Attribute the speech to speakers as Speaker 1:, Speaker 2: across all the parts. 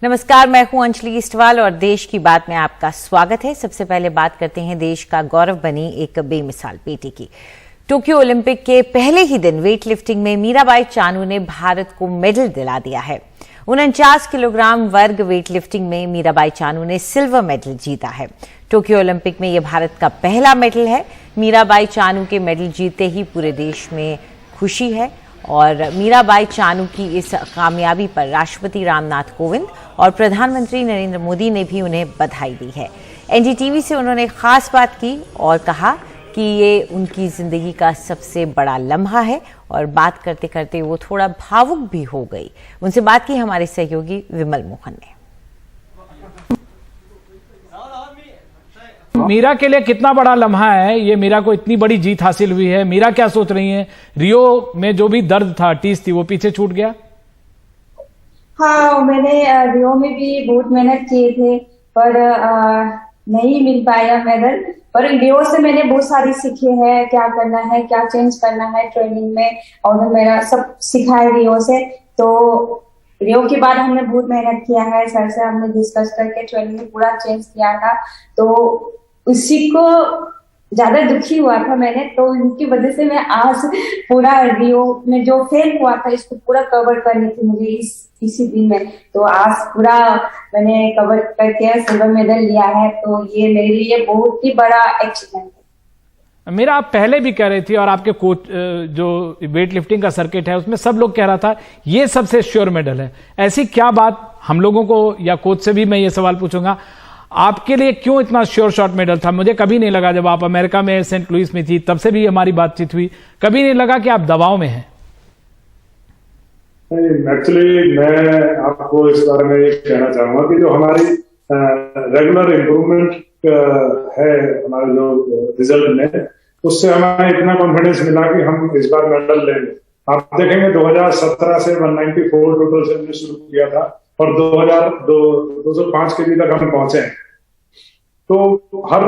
Speaker 1: नमस्कार, मैं हूं अंजलि इस्टवाल और देश की बात में आपका स्वागत है। सबसे पहले बात करते हैं देश का गौरव बनी एक बेमिसाल बेटी की। टोक्यो ओलंपिक के पहले ही दिन वेट लिफ्टिंग में मीराबाई चानू ने भारत को मेडल दिला दिया है। 49 किलोग्राम वर्ग वेट लिफ्टिंग में मीराबाई चानू ने सिल्वर मेडल जीता है। टोक्यो ओलंपिक में यह भारत का पहला मेडल है। मीराबाई चानू के मेडल जीतते ही पूरे देश में खुशी है और मीराबाई चानू की इस कामयाबी पर राष्ट्रपति रामनाथ कोविंद और प्रधानमंत्री नरेंद्र मोदी ने भी उन्हें बधाई दी है। एनडीटीवी से उन्होंने खास बात की और कहा कि ये उनकी जिंदगी का सबसे बड़ा लम्हा है और बात करते करते वो थोड़ा भावुक भी हो गई। उनसे बात की हमारे सहयोगी विमल मोहन ने।
Speaker 2: मीरा के लिए कितना बड़ा लम्हा है ये, मीरा को इतनी बड़ी जीत हासिल हुई है। मीरा क्या सोच रही हैं? रियो में जो भी दर्द था, टीस थी, वो पीछे छूट गया?
Speaker 3: हाँ, मैंने रियो में भी बहुत मेहनत किए थे पर नहीं मिल पाया मेडल। पर रियो से मैंने बहुत सारी सीखे हैं, क्या करना है, क्या चेंज करना है ट्रेनिंग में, और मेरा सब सीखा है रियो से। तो रियो के बाद हमने बहुत मेहनत किया है, सर से हमने डिस्कस करके ट्रेनिंग में पूरा चेंज किया था। तो उसी को ज्यादा दुखी हुआ था मैंने, तो उनकी वजह से मैं आज पूरा रियो में जो फेल हुआ था इसको पूरा कवर करनी थी मुझे इसी दिन में। तो आज पूरा मैंने कवर करके सिल्वर मेडल लिया है, तो ये मेरे लिए बहुत ही बड़ा अचीवमेंट है।
Speaker 2: मेरा आप पहले भी कह रही थी और आपके कोच जो वेट लिफ्टिंग का सर्किट है उसमें सब लोग कह रहा था ये सबसे श्योर मेडल है। ऐसी क्या बात हम लोगों को या कोच से भी मैं ये सवाल पूछूंगा, आपके लिए क्यों इतना श्योर शॉट मेडल था? मुझे कभी नहीं लगा, जब आप अमेरिका में सेंट लुइस में थी तब से भी हमारी बातचीत हुई, कभी नहीं लगा कि आप दबाव में हैं?
Speaker 4: एक्चुअली मैं आपको इस बारे में ये कहना चाहूंगा कि जो हमारी रेगुलर इम्प्रूवमेंट है हमारे जो रिजल्ट में, उससे हमें इतना कॉन्फिडेंस मिला कि हम इस बार मेडल लेंगे। आप देखेंगे 2017 से 194 टोटल से हमने शुरू किया था और 205 केजी तक हम पहुंचे हैं। तो हर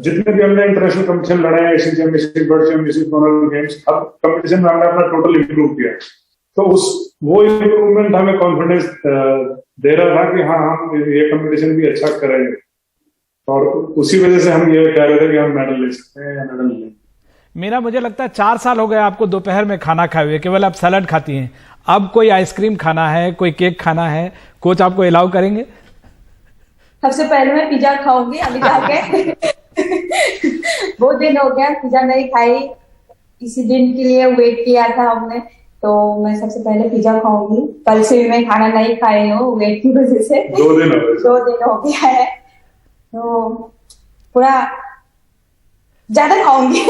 Speaker 4: जितने भी हमने इंटरनेशनल कंपटीशन लड़े हैं, Asian championship, world championship, Commonwealth Games, हर कंपटीशन में हमने अपना टोटल इम्प्रूव किया। तो वो इम्प्रूवमेंट हमें कॉन्फिडेंस दे रहा था कि हाँ, हम ये कंपटीशन भी अच्छा करेंगे, और उसी वजह से हम ये कह रहे थे कि हम मेडल ले सकते हैं या मेडल लेंगे।
Speaker 2: मेरा मुझे लगता है 4 साल हो गए आपको दोपहर में खाना खाए हुए, केवल आप सैलड खाती हैं। अब कोई आइसक्रीम खाना है, कोई केक खाना है, कोच आपको अलाउ करेंगे?
Speaker 3: सबसे पहले मैं पिज्जा खाऊंगी अभी जाके। बहुत दिन हो गया पिज्जा नहीं खाई, इसी दिन के लिए वेट किया था हमने, तो मैं सबसे पहले पिज्जा खाऊंगी। कल से भी मैं खाना नहीं खाई हूँ वेट की वजह से।
Speaker 4: 2 दिन
Speaker 3: हो गया है, तो पूरा ज्यादा खाऊंगी।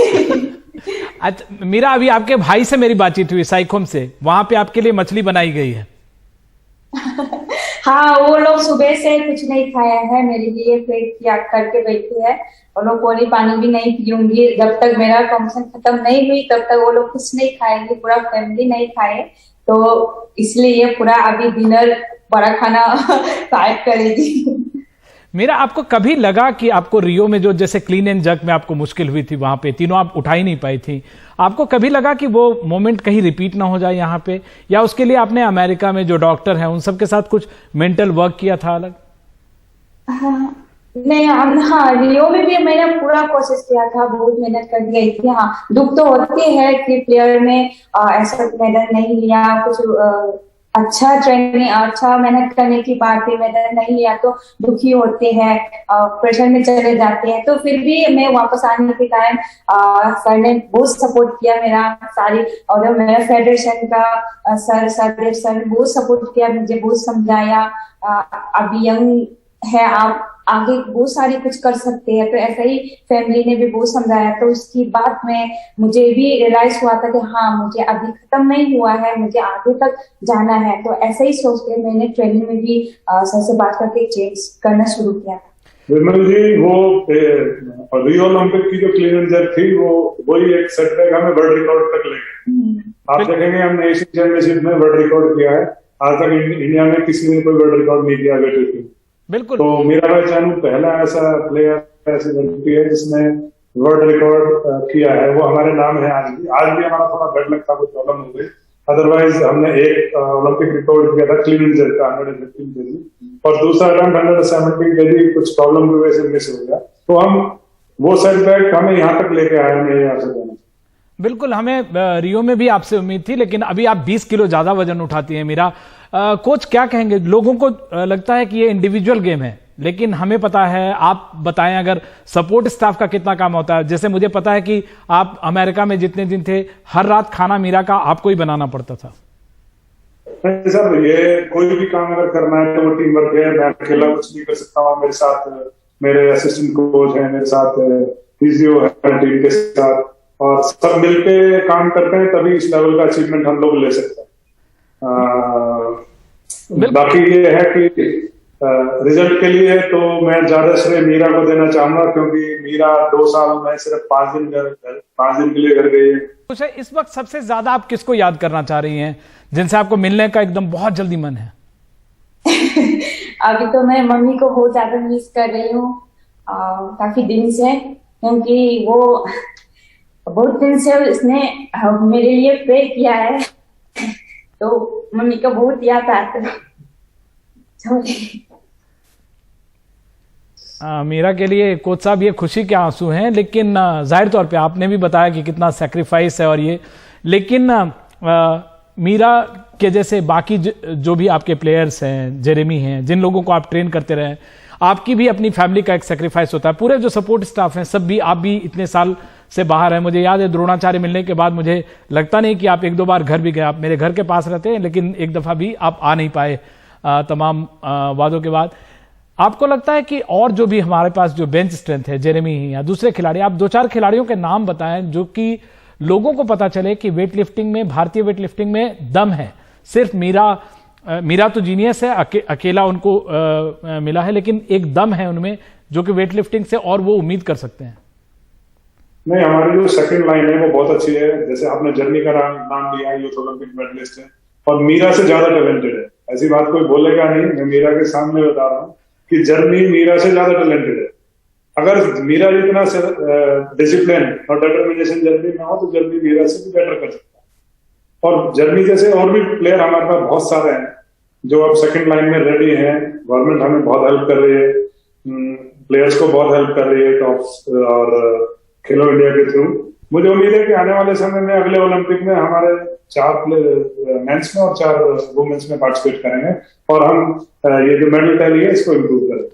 Speaker 2: अच्छा मीरा, अभी आपके भाई से मेरी बातचीत हुई साइकोम से, वहां पे आपके लिए मछली बनाई गई है।
Speaker 3: हाँ, वो लोग सुबह से कुछ नहीं खाया है, मेरे लिए पेट त्याग करके बैठे हैं। वो लोग कोई पानी भी नहीं पीऊंगी जब तक मेरा कंपटीशन खत्म नहीं हुई, तब तक वो लोग कुछ नहीं खाएंगे, पूरा फैमिली नहीं खाए। तो इसलिए पूरा अभी डिनर बड़ा खाना पैक करेगी।
Speaker 2: मेरा आपको कभी लगा कि आपको रियो में जो जैसे क्लीन एंड जर्क में आपको मुश्किल हुई थी, वहां पे तीनों आप उठा ही नहीं पाई थी, आपको कभी लगा कि वो मोमेंट कहीं रिपीट ना हो जाए यहाँ पे? या उसके लिए आपने अमेरिका में जो डॉक्टर हैं उन सब के साथ कुछ मेंटल वर्क किया था अलग?
Speaker 3: नहीं, हाँ, रियो में भी मैंने पूरा कोशिश किया था, बहुत मेहनत कर गई थी। हाँ, दुख तो होते हैं कि प्लेयर ने ऐसा मेडल नहीं लिया, कुछ अच्छा ट्रेनिंग, अच्छा मेहनत करने की बात है, मेडल नहीं लिया तो दुखी होते हैं, प्रेशर में चले जाते हैं। तो फिर भी मैं वापस आने के टाइम सर ने बहुत सपोर्ट किया मेरा, सारी, और मेरा फेडरेशन का सर ने बहुत सपोर्ट किया, मुझे बहुत समझाया, अभी यंग है आप, आगे बहुत सारी कुछ कर सकते हैं। तो ऐसा ही फैमिली ने भी बहुत समझाया। तो उसकी बात में मुझे भी रियलाइज हुआ था कि हाँ, मुझे अभी खत्म नहीं हुआ है, मुझे आगे तक जाना है। तो ऐसा ही सोच के मैंने ट्रेनिंग में भी सर से बात करके चेंज करना शुरू किया था।
Speaker 4: विमल जी, वो रियो ओलंपिक की जो क्लीन एंड जर्क थी, वही एक सेटबैक हमें वर्ल्ड रिकॉर्ड तक ले गए। आप देखेंगे हमने एशियन चैंपियनशिप में वर्ल्ड रिकॉर्ड किया है, आज तक इंडिया में किसी ने कोई वर्ल्ड रिकॉर्ड नहीं किया वेट।
Speaker 2: बिल्कुल।
Speaker 4: तो मीराबाई चानू पहला ऐसा प्लेयर, ऐसी लड़की है जिसने वर्ल्ड रिकॉर्ड किया है, वो हमारे नाम है। आज भी हमारा थोड़ा बेड लग था, कुछ प्रॉब्लम हो गई, अदरवाइज हमने एक ओलंपिक रिकॉर्ड किया था क्लीन एंड जर्क का 115 केजी, और दूसरा अराउंड 117 केजी कुछ प्रॉब्लम की वजह से मिस हो गया। तो हम वो सेटबैक हमें यहाँ तक लेके आए, मैं यहाँ से कहना।
Speaker 2: बिल्कुल, हमें रियो में भी आपसे उम्मीद थी, लेकिन अभी आप 20 किलो ज्यादा वजन उठाती हैं मीरा। कोच क्या कहेंगे? लोगों को लगता है कि ये इंडिविजुअल गेम है, लेकिन हमें पता है, आप बताएं अगर सपोर्ट स्टाफ का कितना काम होता है। जैसे मुझे पता है कि आप अमेरिका में जितने दिन थे, हर रात खाना मीरा का आपको ही बनाना पड़ता था।
Speaker 4: नहीं सर, ये कोई भी काम अगर करना है तो वो टीम वर्क है, मैं अकेला कुछ नहीं कर सकता हूँ। मेरे साथ मेरे असिस्टेंट कोच हैं, मेरे साथ फिजियो है टीम के साथ, और सब मिलके काम करते हैं, तभी इस लेवल का अचीवमेंट हम लोग ले सकते हैं। बाकी ये है कि रिजल्ट के लिए तो मैं ज्यादा श्रेय मीरा को देना चाहूंगा, क्योंकि मीरा 2 साल में सिर्फ 5 दिन के लिए घर गई है।
Speaker 2: कुछ इस वक्त सबसे ज्यादा आप किसको याद करना चाह रही हैं, जिनसे आपको मिलने का एकदम बहुत जल्दी मन है?
Speaker 3: अभी तो मैं मम्मी को बहुत ज्यादा मिस कर रही हूँ, काफी दिन से, क्योंकि वो बहुत दिन से उसने मेरे लिए प्रे किया है, तो मम्मी का बहुत याद आता है।
Speaker 2: मीरा के लिए कोच साहब ये खुशी के आंसू हैं, लेकिन जाहिर तौर पे आपने भी बताया कि कितना सैक्रिफाइस है और ये, लेकिन मीरा के जैसे बाकी जो भी आपके प्लेयर्स हैं, जेरेमी हैं, जिन लोगों को आप ट्रेन करते रहे, आपकी भी अपनी फैमिली का एक सैक्रिफाइस होता है। पूरे जो सपोर्ट स्टाफ हैं सब भी, आप भी इतने साल से बाहर हैं। मुझे याद है द्रोणाचार्य मिलने के बाद मुझे लगता नहीं कि आप 1-2 बार घर भी गए। आप मेरे घर के पास रहते हैं, लेकिन एक दफा भी आप आ नहीं पाए तमाम वादों के बाद। आपको लगता है कि और जो भी हमारे पास जो बेंच स्ट्रेंथ है, जेरेमी या दूसरे खिलाड़ी, आप 2-4 खिलाड़ियों के नाम बताएं जो कि लोगों को पता चले कि वेट लिफ्टिंग में, भारतीय वेट लिफ्टिंग में दम है। सिर्फ मीरा तो जीनियस है, अकेला उनको मिला है, लेकिन एक दम है उनमें जो कि वेट लिफ्टिंग से और वो उम्मीद कर सकते हैं।
Speaker 4: नहीं, हमारी जो सेकंड लाइन है वो बहुत अच्छी है। जैसे आपने जर्नी का नाम लिया, यूथ ओलंपिक मेडलिस्ट है और मीरा से ज्यादा टैलेंटेड है। ऐसी बात कोई बोलेगा नहीं, मैं मीरा के सामने बता रहा हूँ कि जर्नी मीरा से ज्यादा टैलेंटेड है। अगर मीरा जितना डिसिप्लिन और डिटर्मिनेशन जर्नी में हो तो जर्नी मीरा से भी बेटर कर सकता है। और जर्नी जैसे और भी प्लेयर हमारे पास बहुत सारे हैं जो अब सेकंड लाइन में रेडी हैं। गवर्नमेंट हमें बहुत हेल्प कर रही है, प्लेयर्स को बहुत हेल्प कर रही है टॉप और खेलो इंडिया के थ्रू। मुझे उम्मीद है कि आने वाले समय में अगले ओलंपिक में हमारे 4 मेंस में और 4 वुमेन्स में पार्टिसिपेट करेंगे और हम ये जो मेडल टैली है इसको इम्प्रूव करेंगे।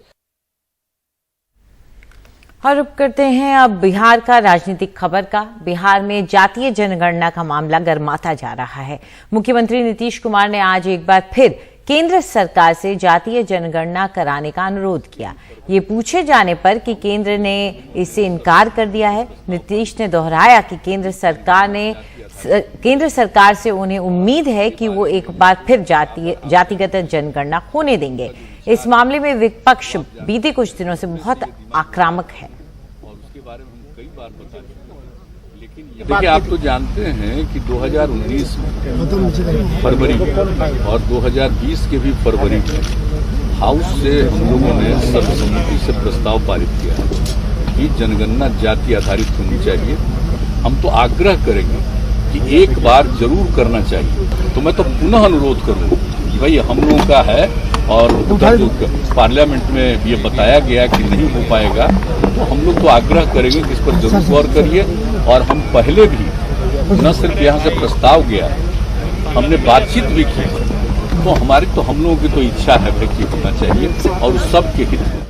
Speaker 1: और रुक करते हैं अब बिहार का राजनीतिक खबर का। बिहार में जातीय जनगणना का मामला गर्माता जा रहा है। मुख्यमंत्री नीतीश कुमार ने आज एक बार फिर केंद्र सरकार से जातीय जनगणना कराने का अनुरोध किया। ये पूछे जाने पर कि केंद्र ने इससे इनकार कर दिया है। नीतीश ने दोहराया कि केंद्र सरकार से उन्हें उम्मीद है कि वो एक बार फिर जातिगत जनगणना होने देंगे। इस मामले में विपक्ष बीते कुछ दिनों से बहुत आक्रामक है।
Speaker 5: देखिए, आप तो जानते हैं कि 2019 में फरवरी में और 2020 के भी फरवरी में हाउस से हम लोगों ने सर्वसम्मति से प्रस्ताव पारित किया है कि जनगणना जाति आधारित होनी चाहिए। हम तो आग्रह करेंगे कि एक बार जरूर करना चाहिए। तो मैं तो पुनः अनुरोध करूंगा कि भाई हम लोगों का है और पार्लियामेंट में ये बताया गया कि नहीं हो पाएगा, तो हम लोग तो आग्रह करेंगे कि इस पर जरूर गौर करिए। और हम पहले भी न सिर्फ यहाँ से प्रस्ताव गया, हमने बातचीत भी की, तो हम लोगों की तो इच्छा है कि होना चाहिए और सबके हित में।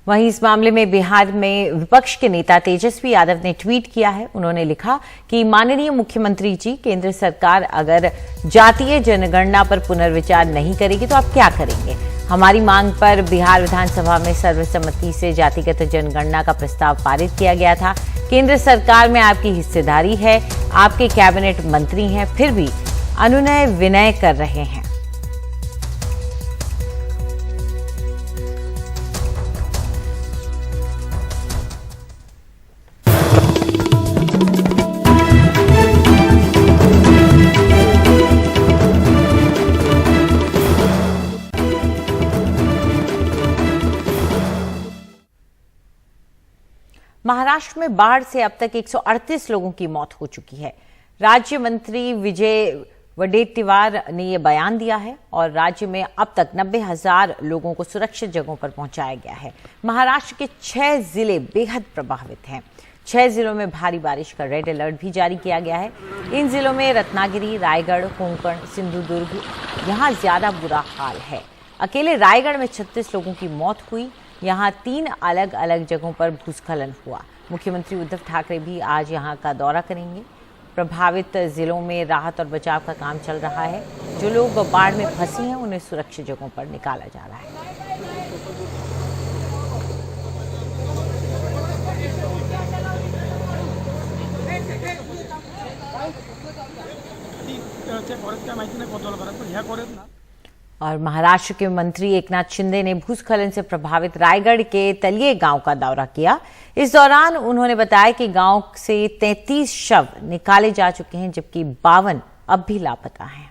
Speaker 1: वहीं इस मामले में बिहार में विपक्ष के नेता तेजस्वी यादव ने ट्वीट किया है। उन्होंने लिखा कि माननीय मुख्यमंत्री जी, केंद्र सरकार अगर जातीय जनगणना पर पुनर्विचार नहीं करेगी तो आप क्या करेंगे? हमारी मांग पर बिहार विधानसभा में सर्वसम्मति से जातिगत जनगणना का प्रस्ताव पारित किया गया था। केंद्र सरकार में आपकी हिस्सेदारी है, आपके कैबिनेट मंत्री हैं, फिर भी अनुनय विनय कर रहे हैं। महाराष्ट्र में बाढ़ से अब तक 138 लोगों की मौत हो चुकी है। राज्य मंत्री विजय वडेट्टीवार ने यह बयान दिया है और राज्य में अब तक 90,000 लोगों को सुरक्षित जगहों पर पहुंचाया गया है। महाराष्ट्र के 6 जिले बेहद प्रभावित हैं। 6 जिलों में भारी बारिश का रेड अलर्ट भी जारी किया गया है। इन जिलों में रत्नागिरी, रायगढ़, कोंकण, सिंधुदुर्ग, यहां ज्यादा बुरा हाल है। अकेले रायगढ़ में 36 लोगों की मौत हुई। यहां 3 अलग अलग जगहों पर भूस्खलन हुआ। मुख्यमंत्री उद्धव ठाकरे भी आज यहां का दौरा करेंगे। प्रभावित जिलों में राहत और बचाव का काम चल रहा है। जो लोग बाढ़ में फंसी हैं उन्हें सुरक्षित जगहों पर निकाला जा रहा है। और महाराष्ट्र के मंत्री एकनाथ शिंदे ने भूस्खलन से प्रभावित रायगढ़ के तलिये गांव का दौरा किया। इस दौरान उन्होंने बताया कि गांव से 33 शव निकाले जा चुके हैं, जबकि 52 अब भी लापता हैं।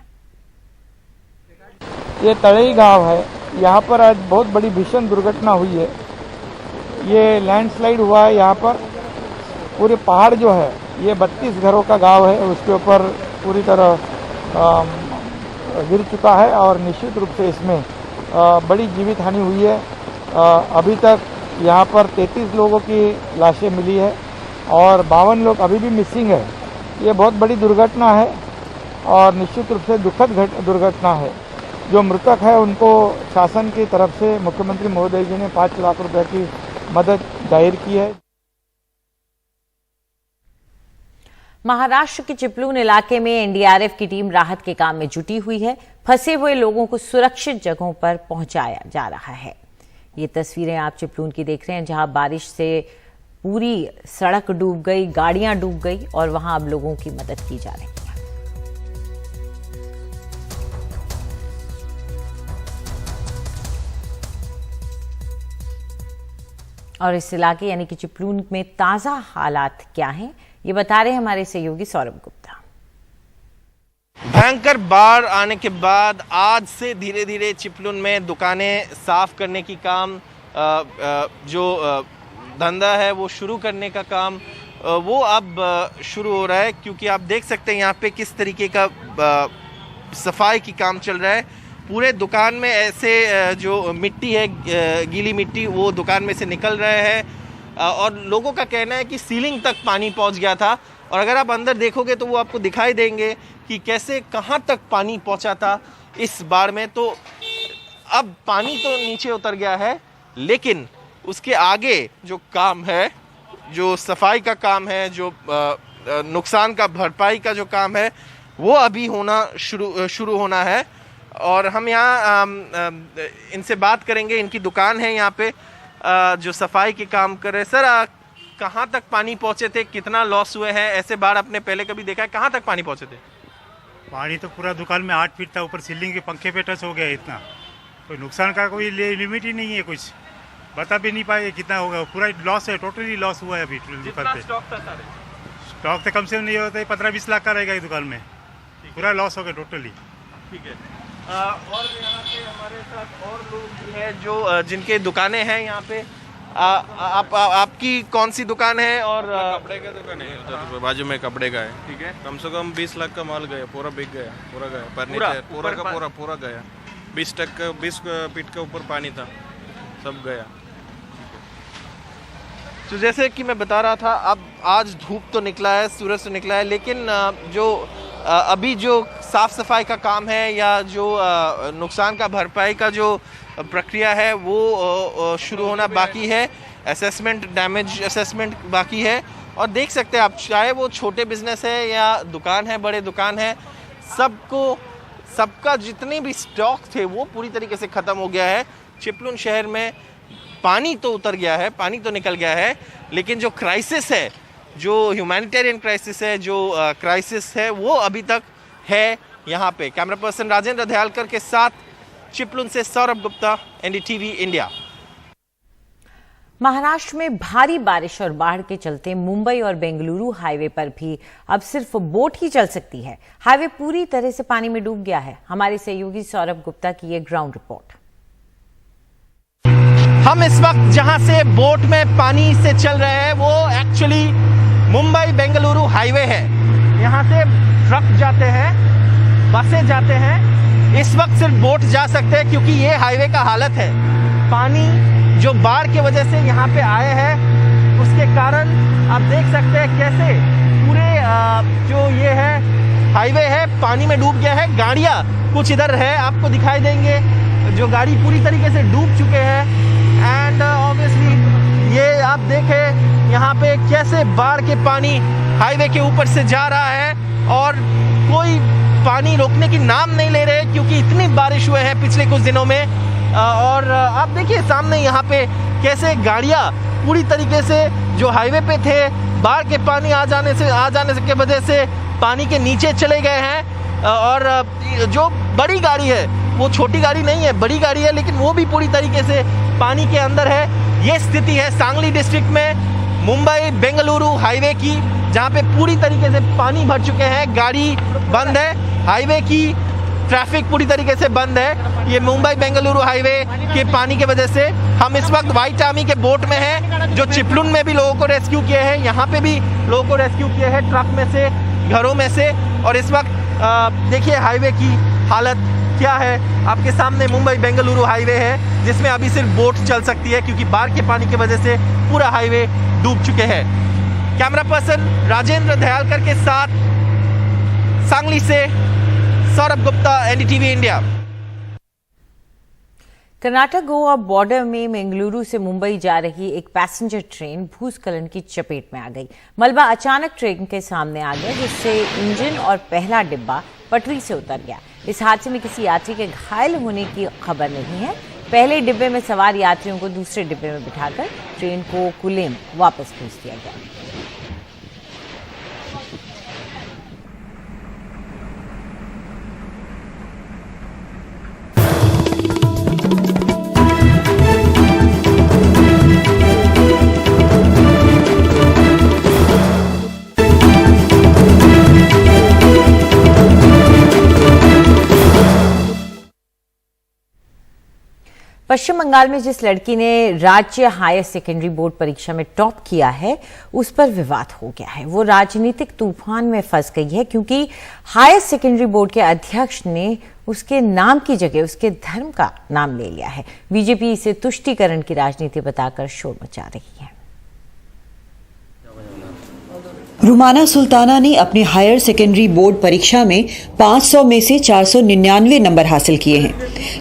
Speaker 6: ये तड़ई गांव है, यहाँ पर आज बहुत बड़ी भीषण दुर्घटना हुई है। ये लैंडस्लाइड हुआ है। यहाँ पर पूरे पहाड़ जो है, ये 32 घरों का गांव है, उसके ऊपर पूरी तरह गिर चुका है और निश्चित रूप से इसमें बड़ी जीवित हानि हुई है। अभी तक यहाँ पर 33 लोगों की लाशें मिली है और 52 लोग अभी भी मिसिंग है। ये बहुत बड़ी दुर्घटना है और निश्चित रूप से दुखद दुर्घटना है। जो मृतक है उनको शासन की तरफ से मुख्यमंत्री महोदय जी ने 5 लाख रुपए की मदद जाहिर की है।
Speaker 1: महाराष्ट्र के चिपलून इलाके में एनडीआरएफ की टीम राहत के काम में जुटी हुई है। फंसे हुए लोगों को सुरक्षित जगहों पर पहुंचाया जा रहा है। ये तस्वीरें आप चिपलून की देख रहे हैं, जहां बारिश से पूरी सड़क डूब गई, गाड़ियां डूब गई और वहां अब लोगों की मदद की जा रही है। और इस इलाके यानी कि चिपलून में ताजा हालात क्या हैं, ये बता रहे हैं हमारे सहयोगी सौरभ गुप्ता।
Speaker 7: भयंकर बाढ़ आने के बाद आज से धीरे धीरे चिपलून में दुकानें साफ करने की काम, जो धंधा है वो शुरू करने का काम वो अब शुरू हो रहा है, क्योंकि आप देख सकते हैं यहाँ पे किस तरीके का सफाई की काम चल रहा है। पूरे दुकान में ऐसे जो मिट्टी है, गीली मिट्टी, वो दुकान में से निकल रहे हैं और लोगों का कहना है कि सीलिंग तक पानी पहुंच गया था। और अगर आप अंदर देखोगे तो वो आपको दिखाई देंगे कि कैसे कहां तक पानी पहुंचा था इस बाढ़ में। तो अब पानी तो नीचे उतर गया है, लेकिन उसके आगे जो काम है, जो सफाई का काम है, जो नुकसान का भरपाई का जो काम है, वो अभी होना शुरू होना है। और हम यहाँ इनसे बात करेंगे। इनकी दुकान है यहाँ पे, जो सफाई के काम कर रहे हैं। सर, कहाँ तक पानी पहुँचे थे, कितना लॉस हुए हैं? ऐसे बाढ़ आपने पहले कभी देखा है? कहाँ तक पानी पहुँचे थे?
Speaker 8: पानी तो पूरा दुकान में 8 फीट था, ऊपर सीलिंग के पंखे पे टच हो गया। इतना कोई नुकसान का कोई लिमिट ही नहीं है, कुछ बता भी नहीं पाए कितना होगा। पूरा लॉस है, टोटली लॉस हुआ है अभी दुकान पे।
Speaker 7: स्टॉक था सारे?
Speaker 8: स्टॉक तो कम से कम नहीं होता है, 15-20 लाख का रहेगा ये दुकान में। पूरा लॉस हो गया टोटली।
Speaker 7: ठीक है। और यहाँ पे हमारे साथ और लोग भी हैं जो जिनके दुकानें हैं यहाँ पे। आपकी कौन सी दुकान है? और
Speaker 9: कपड़े का दुकान है, उधर बाजू में कपड़े का है।
Speaker 7: ठीक है।
Speaker 9: कम से कम 20 लाख का माल गया, पूरा बिक गया, पूरा गया। फर्नीचर पूरा गया। 20 फीट के ऊपर पानी था, सब गया।
Speaker 7: तो जैसे कि मैं बता रहा था, अब आज धूप तो निकला है, सूरज तो निकला है, लेकिन जो अभी जो साफ सफाई का काम है या जो नुकसान का भरपाई का जो प्रक्रिया है वो शुरू होना बाकी है। असेसमेंट, डैमेज असेसमेंट बाकी है। और देख सकते हैं आप, चाहे वो छोटे बिजनेस है या दुकान है, बड़े दुकान है, सबका जितने भी स्टॉक थे वो पूरी तरीके से ख़त्म हो गया है। चिपलून शहर में पानी तो उतर गया है, पानी तो निकल गया है, लेकिन जो क्राइसिस है, जो ह्यूमैनिटेरियन क्राइसिस है, जो क्राइसिस है, वो अभी तक है यहाँ पे। कैमरा पर्सन राजेंद्र दयालकर के साथ चिपलून से सौरभ गुप्ता, एनडीटीवी इंडिया।
Speaker 1: महाराष्ट्र में भारी बारिश और बाढ़ के चलते मुंबई और बेंगलुरु हाईवे पर भी अब सिर्फ बोट ही चल सकती है। हाईवे पूरी तरह से पानी में डूब गया है। हमारे सहयोगी सौरभ गुप्ता की ये ग्राउंड रिपोर्ट।
Speaker 7: हम इस वक्त जहां से बोट में पानी से चल रहे हैं वो एक्चुअली मुंबई बेंगलुरु हाईवे है। यहाँ से ट्रक जाते हैं, बसें जाते हैं। इस वक्त सिर्फ बोट जा सकते हैं क्योंकि ये हाईवे का हालत है। पानी जो बाढ़ की वजह से यहाँ पे आए हैं उसके कारण आप देख सकते हैं कैसे पूरे जो ये है हाईवे है पानी में डूब गया है। गाड़ियाँ कुछ इधर है आपको दिखाई देंगे जो गाड़ी पूरी तरीके से डूब चुके हैं। एंड ऑब्वियसली ये आप देखें यहाँ पे कैसे बाढ़ के पानी हाईवे के ऊपर से जा रहा है और कोई पानी रोकने की नाम नहीं ले रहे क्योंकि इतनी बारिश हुए हैं पिछले कुछ दिनों में। और आप देखिए सामने यहाँ पे कैसे गाड़ियाँ पूरी तरीके से जो हाईवे पे थे बाढ़ के पानी आ जाने से के वजह से पानी के नीचे चले गए हैं। और जो बड़ी गाड़ी है वो छोटी गाड़ी नहीं है, बड़ी गाड़ी है, लेकिन वो भी पूरी तरीके से पानी के अंदर है। ये स्थिति है सांगली डिस्ट्रिक्ट में मुंबई बेंगलुरु हाईवे की, जहाँ पे पूरी तरीके से पानी भर चुके हैं, गाड़ी बंद है, हाईवे की ट्रैफिक पूरी तरीके से बंद है। ये मुंबई बेंगलुरु हाईवे के पानी की वजह से हम इस वक्त व्हाइट आर्मी के बोट में हैं जो चिपलुन में भी लोगों को रेस्क्यू किए हैं, यहाँ पे भी लोगों को रेस्क्यू किए हैं ट्रक में से, घरों में से। और इस वक्त देखिए हाईवे की हालत क्या है। आपके सामने मुंबई बेंगलुरु हाईवे है जिसमें अभी सिर्फ बोट चल सकती है क्योंकि बाढ़ के पानी की वजह से पूरा हाईवे डूब चुके हैं। कैमरा पर्सन राजेंद्र दयालकर के साथ सांगली से Saurabh Gupta, NDTV India.
Speaker 1: Karnataka Goa border में बेंगलुरु से मुंबई जा रही एक पैसेंजर ट्रेन भूस्खलन की चपेट में आ गई। मलबा अचानक ट्रेन के सामने आ गया जिससे इंजन और पहला डिब्बा पटरी से उतर गया। इस हादसे में किसी यात्री के घायल होने की खबर नहीं है। पहले डिब्बे में सवार यात्रियों को दूसरे डिब्बे में बिठाकर ट्रेन को कुलेम वापस भेज दिया गया। पश्चिम बंगाल में जिस लड़की ने राज्य हायर सेकेंडरी बोर्ड परीक्षा में टॉप किया है उस पर विवाद हो गया है। वो राजनीतिक तूफान में फंस गई है क्योंकि हायर सेकेंडरी बोर्ड के अध्यक्ष ने उसके नाम की जगह उसके धर्म का नाम ले लिया है। बीजेपी इसे तुष्टीकरण की राजनीति बताकर शोर मचा रही है।
Speaker 10: रुमाना सुल्ताना ने अपनी हायर सेकेंडरी बोर्ड परीक्षा में 500 में से 499 नंबर हासिल किए हैं,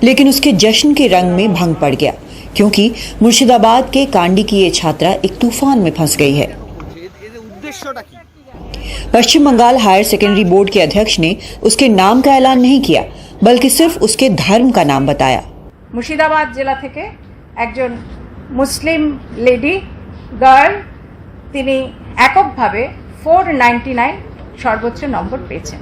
Speaker 10: लेकिन उसके जश्न के रंग में भंग पड़ गया क्योंकि मुर्शिदाबाद के कांडी की ये छात्रा एक तूफान में फंस गई है। पश्चिम बंगाल हायर सेकेंडरी बोर्ड के अध्यक्ष ने उसके नाम का ऐलान नहीं किया बल्कि सिर्फ उसके धर्म का नाम बताया।
Speaker 11: मुर्शिदाबाद जिला থেকে একজন মুসলিম লেডি গার্ল তিনি এককভাবে 499 সর্বোচ্চ নম্বর পেয়েছেন।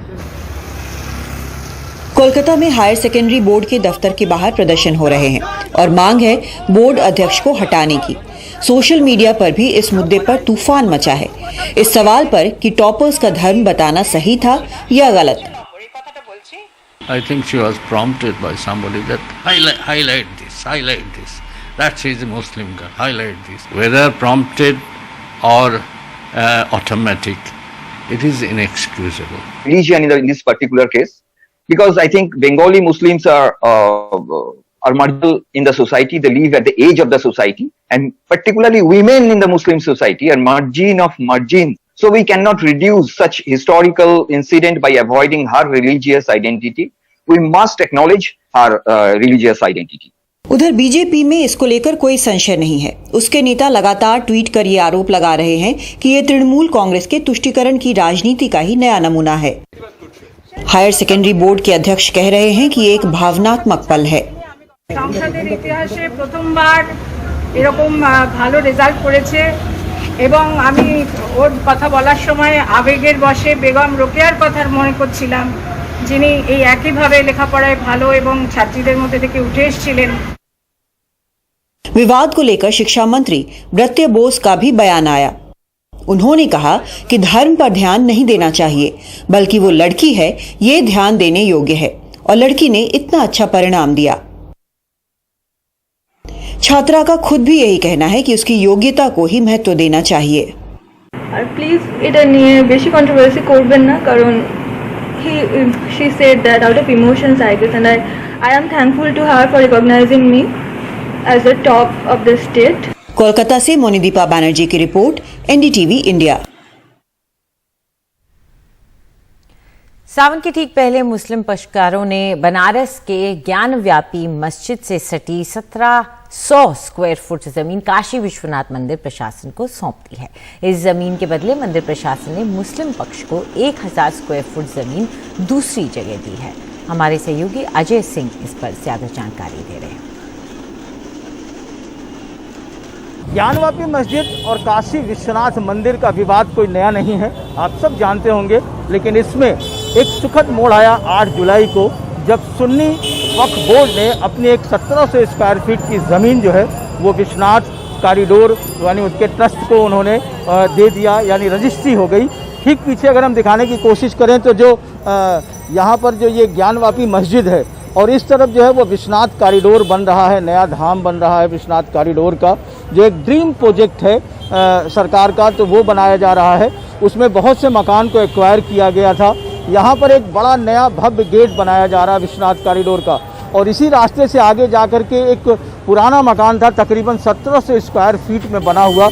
Speaker 10: कोलकाता में हायर सेकेंडरी बोर्ड के दफ्तर के बाहर प्रदर्शन हो रहे हैं और मांग है बोर्ड अध्यक्ष को हटाने की। सोशल मीडिया पर भी इस मुद्दे पर तूफान मचा है, इस सवाल पर कि टॉपर्स का धर्म बताना सही था या गलत।
Speaker 5: I think she was prompted by somebody that highlight this. That she is a Muslim girl. Highlight this. Whether prompted or automatic, it is inexcusable.
Speaker 12: Religion in this particular case, because I think Bengali Muslims are marginal in the society. They live at the edge of the society, and particularly women in the Muslim society are margin of margin. So we cannot reduce such historical incident by avoiding her religious identity. We must acknowledge her religious identity.
Speaker 10: उधर BJP में इसको लेकर कोई संशय नहीं है। उसके नेता लगातार ट्वीट कर ये आरोप लगा रहे हैं कि ये तृणमूल कांग्रेस के तुष्टीकरण की राजनीति का ही नया नमूना है। हायर सेकेंडरी बोर्ड के अध्यक्ष कह रहे हैं कि ये एक भावनात्मक पल है।
Speaker 11: সংসদের ইতিহাসে প্রথমবার এরকম ভালো রেজাল্ট করেছে এবং আমি ওর কথা বলার সময় আবেগের বশে বেগম রোকেয়ার কথা মনে করছিলাম, যিনি এই একইভাবে লেখাপড়ায় ভালো এবং ছাত্রীদের মধ্যে থেকে উঠে এসেছিলেন।
Speaker 10: विवाद को लेकर शिक्षा मंत्री ब्रत्य बोस का भी बयान आया। उन्होंने कहा कि धर्म पर ध्यान नहीं देना चाहिए, बल्कि वो लड़की है ये ध्यान देने योग्य है और लड़की ने इतना अच्छा परिणाम दिया। छात्रा का खुद भी यही कहना है कि उसकी योग्यता को ही महत्व देना चाहिए।
Speaker 13: আর প্লিজ এটা নিয়ে বেশি কন্ট্রোভার্সি করবেন না, কারণ she said that out of emotions, I guess, and I am thankful to her for recognizing me as the top of the state.
Speaker 10: Kolkata से मोनिदीपा बनर्जी की रिपोर्ट, एनडीटीवी इंडिया।
Speaker 1: सावन के ठीक पहले मुस्लिम पक्षकारों ने बनारस के ज्ञानव्यापी मस्जिद से सटी 1700 स्क्वायर फुट जमीन काशी विश्वनाथ मंदिर प्रशासन को सौंप दी है। इस जमीन के बदले मंदिर प्रशासन ने मुस्लिम पक्ष को 1000 स्क्वायर फुट जमीन दूसरी जगह दी है। हमारे सहयोगी अजय सिंह इस पर ज्यादा जानकारी दे रहे हैं।
Speaker 6: ज्ञानवापी मस्जिद और काशी विश्वनाथ मंदिर का विवाद कोई नया नहीं है, आप सब जानते होंगे, लेकिन इसमें एक सुखद मोड़ आया 8 जुलाई को, जब सुन्नी वक्फ बोर्ड ने अपनी एक 1700 स्क्वायर फीट की ज़मीन जो है वो विश्वनाथ कॉरिडोर यानी उसके ट्रस्ट को उन्होंने दे दिया, यानी रजिस्ट्री हो गई। ठीक पीछे अगर हम दिखाने की कोशिश करें तो जो यहाँ पर जो ये ज्ञानवापी मस्जिद है और इस तरफ जो है वो विश्वनाथ कॉरिडोर बन रहा है, नया धाम बन रहा है विश्वनाथ कॉरिडोर का, जो एक ड्रीम प्रोजेक्ट है सरकार का, तो वो बनाया जा रहा है। उसमें बहुत से मकान को एक्वायर किया गया था। यहाँ पर एक बड़ा नया भव्य गेट बनाया जा रहा है विश्वनाथ कॉरिडोर का, और इसी रास्ते से आगे जाकर के एक पुराना मकान था तकरीबन 1700 स्क्वायर फीट में बना हुआ,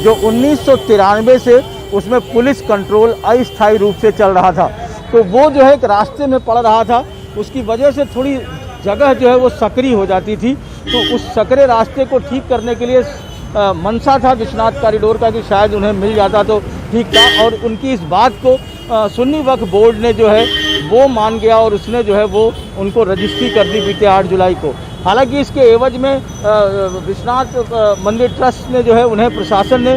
Speaker 6: जो 1993 से उसमें पुलिस कंट्रोल अस्थायी रूप से चल रहा था। तो वो जो है एक रास्ते में पड़ रहा था, उसकी वजह से थोड़ी जगह जो है वो सकरी हो जाती थी। तो उस सकरे रास्ते को ठीक करने के लिए मनसा था विश्वनाथ कॉरिडोर का कि शायद उन्हें मिल जाता तो ठीक था, और उनकी इस बात को सुन्नी वक्फ बोर्ड ने जो है वो मान गया और उसने जो है वो उनको रजिस्ट्री कर दी बीते 8 जुलाई को। हालांकि इसके एवज में विश्वनाथ मंदिर ट्रस्ट ने जो है उन्हें प्रशासन ने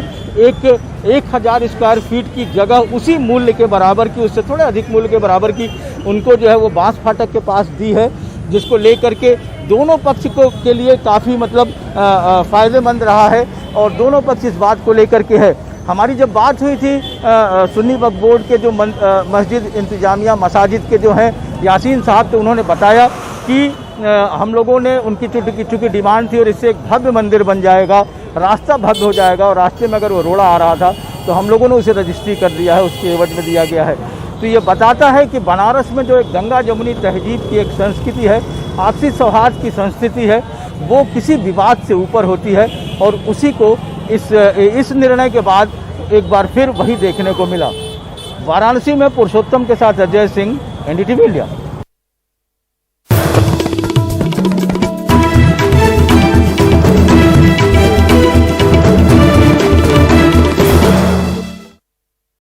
Speaker 6: 1000 स्क्वायर फीट की जगह उसी मूल्य के बराबर की, उससे थोड़े अधिक मूल्य के बराबर की उनको जो है वो बांस फाटक के पास दी है, जिसको लेकर के दोनों पक्ष को के लिए काफ़ी मतलब फ़ायदेमंद रहा है, और दोनों पक्ष इस बात को लेकर के है। हमारी जब बात हुई थी सुन्नी वक्फ बोर्ड के जो मस्जिद इंतजामिया मसाजिद के जो हैं यासीन साहब, तो उन्होंने बताया कि हम लोगों ने उनकी चूँकि डिमांड थी और इससे एक भव्य मंदिर बन जाएगा, रास्ता भव्य हो जाएगा, और रास्ते में अगर वो रोड़ा आ रहा था तो हम लोगों ने उसे रजिस्ट्री कर दिया है, उसके एवज में दिया गया है। तो ये बताता है कि बनारस में जो एक गंगा जमुनी तहजीब की एक संस्कृति है, आपसी सौहार्द की संस्कृति है, वो किसी विवाद से ऊपर होती है, और उसी को इस निर्णय के बाद एक बार फिर वही देखने को मिला। वाराणसी में पुरुषोत्तम के साथ अजय सिंह, एनडीटीवी इंडिया।